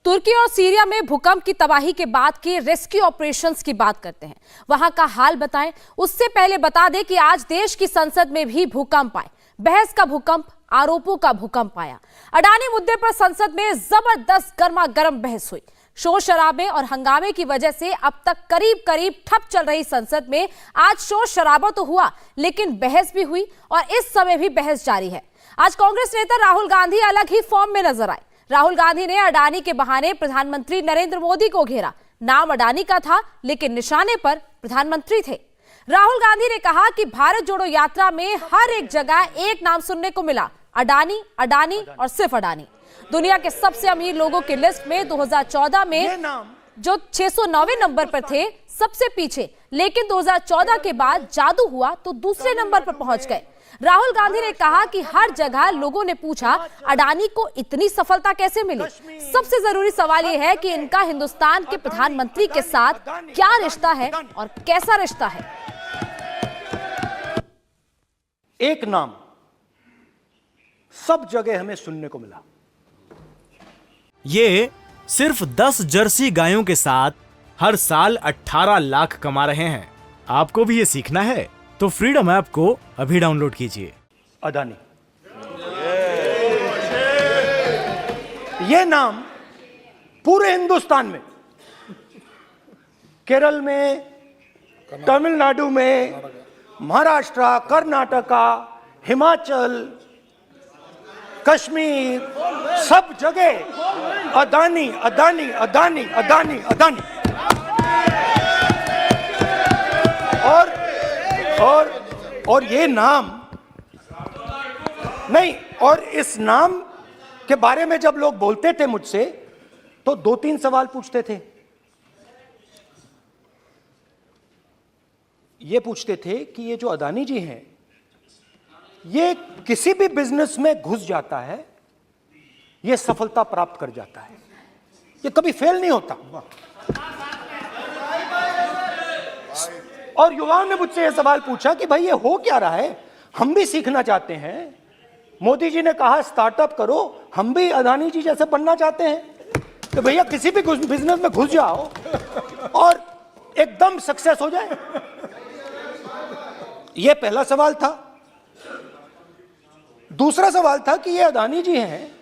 तुर्की और सीरिया में भूकंप की तबाही के बाद के रेस्क्यू ऑपरेशंस की बात करते हैं। वहां का हाल बताएं। उससे पहले बता दें कि आज देश की संसद में भी भूकंप आए। बहस का भूकंप, आरोपों का भूकंप आया। अडानी मुद्दे पर संसद में जबरदस्त गर्मा गर्म बहस हुई। शोर शराबे और हंगामे की वजह से अब तक करीब करीब ठप चल रही संसद में आज शोर शराबा तो हुआ, लेकिन बहस भी हुई और इस समय भी बहस जारी है। आज कांग्रेस नेता राहुल गांधी अलग ही फॉर्म में नजर आए। राहुल गांधी ने अडानी के बहाने प्रधानमंत्री नरेंद्र मोदी को घेरा। नाम अडानी का था, लेकिन निशाने पर प्रधानमंत्री थे। राहुल गांधी ने कहा कि भारत जोड़ो यात्रा में हर एक जगह एक नाम सुनने को मिला, अडानी, अडानी और सिर्फ अडानी। दुनिया के सबसे अमीर लोगों की लिस्ट में 2014 में जो 609वें नंबर पर थे, सबसे पीछे, लेकिन 2014 के बाद जादू हुआ तो दूसरे नंबर पर पहुंच गए। राहुल गांधी ने कहा कि हर जगह लोगों ने पूछा अडानी को इतनी सफलता कैसे मिली। सबसे जरूरी सवाल यह है कि इनका हिंदुस्तान के प्रधानमंत्री के साथ क्या रिश्ता है और कैसा रिश्ता है। एक नाम सब जगह हमें सुनने को मिला। ये सिर्फ 10 जर्सी गायों के साथ हर साल 18 लाख कमा रहे हैं। आपको भी ये सीखना है तो फ्रीडम ऐप को अभी डाउनलोड कीजिए। अडानी, ये नाम पूरे हिंदुस्तान में, केरल में, तमिलनाडु में, महाराष्ट्र, कर्नाटका, हिमाचल, कश्मीर, सब जगह अडानी, अडानी, अडानी, अडानी, अडानी। और ये नाम नहीं, और इस नाम के बारे में जब लोग बोलते थे मुझसे तो 2-3 सवाल पूछते थे। ये पूछते थे कि ये जो अडानी जी हैं, ये किसी भी बिजनेस में घुस जाता है, ये सफलता प्राप्त कर जाता है, ये कभी फेल नहीं होता। और युवाओं ने मुझसे यह सवाल पूछा कि भाई ये हो क्या रहा है, हम भी सीखना चाहते हैं। मोदी जी ने कहा स्टार्टअप करो, हम भी अडानी जी जैसे बनना चाहते हैं। तो भैया किसी भी बिजनेस में घुस जाओ और एकदम सक्सेस हो जाए। यह पहला सवाल था। दूसरा सवाल था कि ये अडानी जी हैं,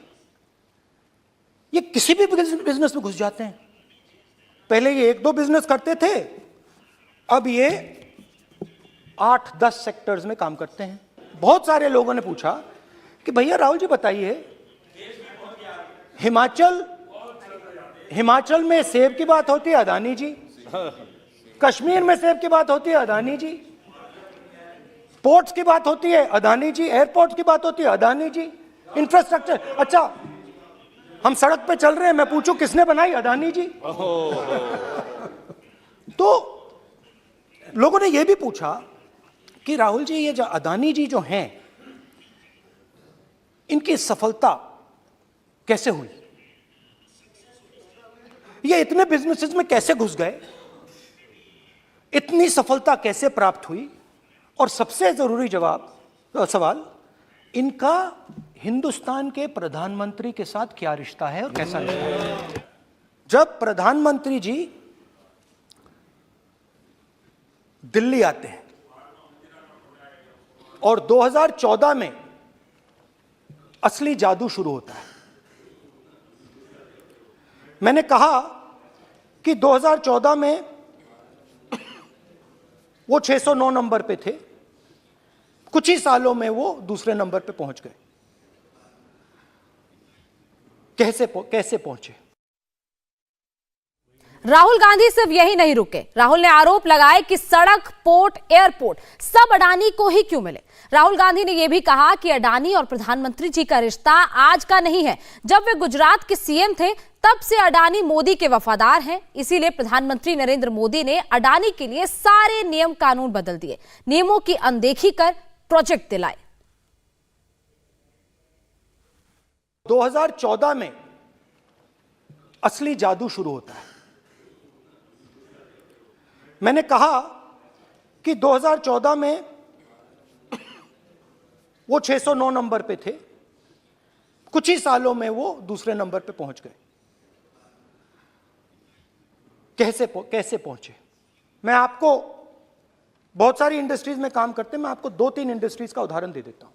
ये किसी भी बिजनेस में घुस जाते हैं। पहले ये 1-2 बिजनेस करते थे, अब ये 8-10 सेक्टर्स में काम करते हैं। बहुत सारे लोगों ने पूछा कि भैया राहुल जी बताइए, हिमाचल में सेब की बात होती है, अडानी जी। कश्मीर में सेब की बात होती है, अडानी जी। पोर्ट्स की बात होती है, अडानी जी। एयरपोर्ट्स की बात होती है, अडानी जी। इंफ्रास्ट्रक्चर, अच्छा हम सड़क पे चल रहे हैं, मैं पूछूं किसने बनाई, अडानी जी। तो लोगों ने यह भी पूछा कि राहुल जी ये जो अडानी जी जो हैं, इनकी सफलता कैसे हुई, ये इतने बिजनेसेस में कैसे घुस गए, इतनी सफलता कैसे प्राप्त हुई, और सबसे जरूरी सवाल, इनका हिंदुस्तान के प्रधानमंत्री के साथ क्या रिश्ता है और कैसा रिश्ता है। जब प्रधानमंत्री जी दिल्ली आते हैं और 2014 में असली जादू शुरू होता है। मैंने कहा कि 2014 में वो 609 नंबर पे थे, कुछ ही सालों में वो दूसरे नंबर पे पहुंच गए। कैसे पहुंचे? राहुल गांधी सिर्फ यही नहीं रुके। राहुल ने आरोप लगाए कि सड़क, पोर्ट, एयरपोर्ट सब अडानी को ही क्यों मिले। राहुल गांधी ने यह भी कहा कि अडानी और प्रधानमंत्री जी का रिश्ता आज का नहीं है। जब वे गुजरात के सीएम थे तब से अडानी मोदी के वफादार हैं। इसीलिए प्रधानमंत्री नरेंद्र मोदी ने अडानी के लिए सारे नियम कानून बदल दिए, नियमों की अनदेखी कर प्रोजेक्ट दिलाए। 2014 में असली जादू शुरू होता है। मैंने कहा कि 2014 में वो 609 नंबर पे थे, कुछ ही सालों में वो दूसरे नंबर पे पहुंच गए। कैसे पहुंचे। मैं आपको, बहुत सारी इंडस्ट्रीज में काम करते हैं, मैं आपको 2-3 इंडस्ट्रीज का उदाहरण दे देता हूं।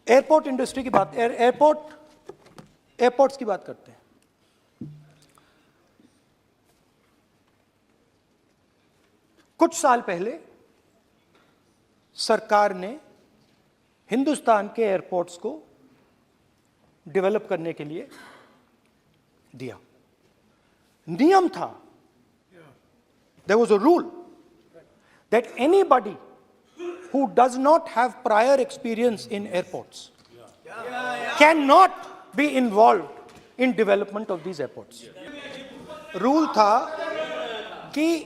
एयरपोर्ट इंडस्ट्री की बात, एयरपोर्ट्स की बात करते हैं। कुछ साल पहले सरकार ने हिंदुस्तान के एयरपोर्ट्स को डेवलप करने के लिए दिया। नियम था, there was a rule that anybody who does not have prior experience in airports cannot be involved in development of these airports. Rule था कि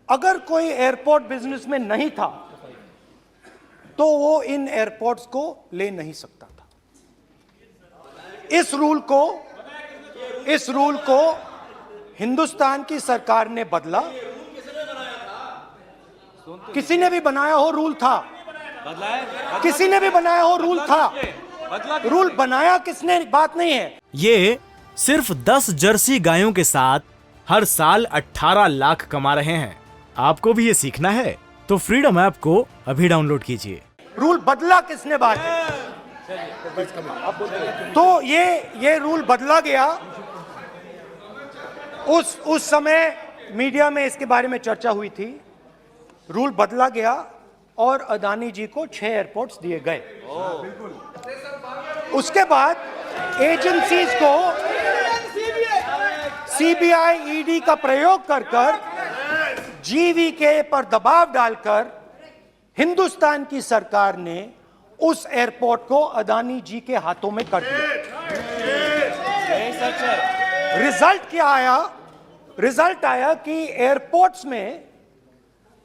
अगर कोई एयरपोर्ट बिजनेस में नहीं था तो वो इन एयरपोर्ट्स को ले नहीं सकता था। इस रूल को हिंदुस्तान की सरकार ने बदला। किसी ने भी बनाया हो रूल था, किसी ने भी बनाया हो रूल था, रूल बनाया किसने बात नहीं है। ये सिर्फ 10 जर्सी गायों के साथ हर साल 18 लाख कमा रहे हैं। आपको भी ये सीखना है तो फ्रीडम ऐप को अभी डाउनलोड कीजिए। रूल बदला किसने बात है? तो ये रूल बदला गया। उस समय मीडिया में इसके बारे में चर्चा हुई थी। रूल बदला गया और अदानी जी को 6 एयरपोर्ट्स दिए गए। उसके बाद एजेंसीज को सीबीआई, ईडी का प्रयोग कर जीवीके पर दबाव डालकर हिंदुस्तान की सरकार ने उस एयरपोर्ट को अदानी जी के हाथों में कर दिया। रिजल्ट क्या आया? रिजल्ट आया कि एयरपोर्ट्स में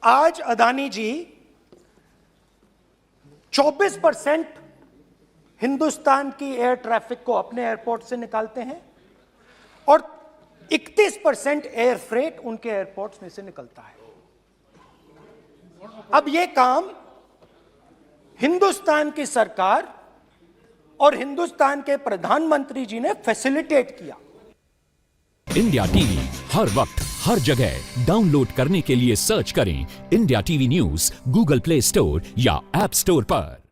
आज अदानी जी 24% हिंदुस्तान की एयर ट्रैफिक को अपने एयरपोर्ट से निकालते हैं और 31% एयर फ्रेट उनके एयरपोर्ट्स में से निकलता है। अब यह काम हिंदुस्तान की सरकार और हिंदुस्तान के प्रधानमंत्री जी ने फैसिलिटेट किया। इंडिया टीवी हर वक्त हर जगह डाउनलोड करने के लिए सर्च करें India TV news Google play store या ऐप स्टोर पर।